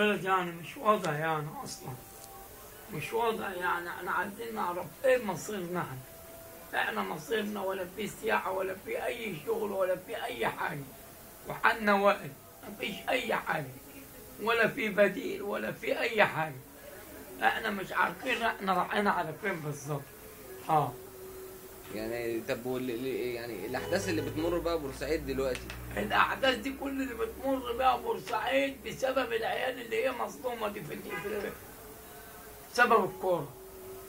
البلد يعني مش واضح يعني اصلا مش واضح يعني احنا عايزين نعرف ايه مصيرنا احنا مصيرنا ولا في سياحة ولا في اي شغل ولا في اي حاجة وحنا واقف مفيش اي حاجة ولا في بديل ولا في اي حاجة. احنا مش عارفين احنا رايحين على فين بالظبط. يعني طب يعني الاحداث اللي بتمر بقى بورسعيد دلوقتي، الاحداث دي كل اللي بتمر بيها بورسعيد بسبب العيال اللي هي مصدومة دي في سبب الكورة.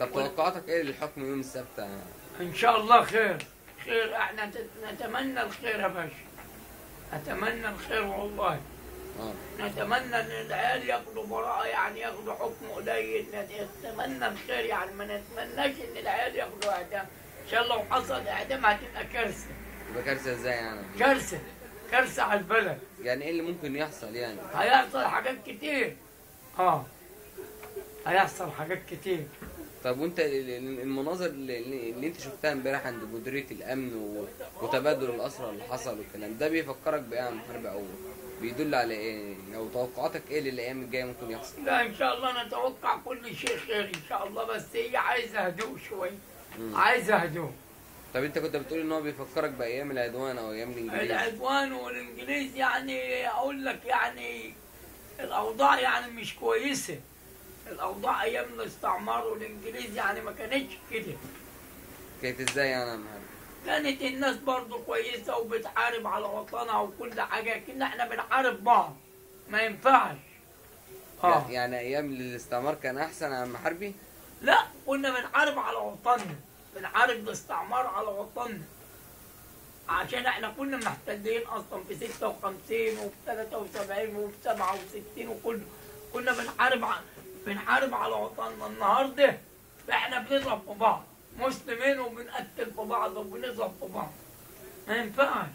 طب توقعاتك ايه للحكم يوم السبت؟ ان شاء الله خير. احنا نتمنى الخير يا باشا، نتمنى الخير والله. نتمنى ان العيال ياخدوا براءة، يعني ياخدوا حكم قليل، نتمنى الخير يعني ما نتمناش ان العيال ياخدوا اعدام. ان شاء الله لو حصل اعدام هتبقى كارثة. تبقى كارثة ازاي يعني؟ كارثة، كارثة على البلد. يعني ايه اللي ممكن يحصل يعني؟ هيحصل حاجات كتير. هيحصل حاجات كتير. طب وانت المناظر اللي انت شفتها امبارح عند مديرية الامن وتبادل الاسرى اللي حصل والكلام ده بيفكرك بايه يا محارب، او بيدل على ايه؟ او توقعاتك ايه للايام الجايه ممكن يحصل؟ لا ان شاء الله نتوقع كل شيء خير ان شاء الله، بس هي عايزه هدوء شويه. عايزه هدوء. طب انت كنت بتقول ان هو بيفكرك بايام العدوان او ايام الانجليز. العدوان والانجليز يعني اقول لك يعني الاوضاع يعني مش كويسه. الاوضاع ايام الاستعمار والانجليز يعني ما كانتش كده. كانت ازاي يعني يا محمد؟ كانت الناس برضو كويسه وبتحارب على وطنها وكل حاجه، كنا احنا بنحارب بعض ما ينفعش. يعني ايام الاستعمار كان احسن يا محاربي؟ لا كنا بنحارب على وطننا، بنحارب الاستعمار على وطننا عشان احنا كنا محتلين اصلا في 56 وفي 73 وفي 67 وكله كنا بنحارب على وطننا. النهارده احنا بنضرب في بعض مسلمين وبنقتل في بعض وبنضرب في بعض، ما ينفعش.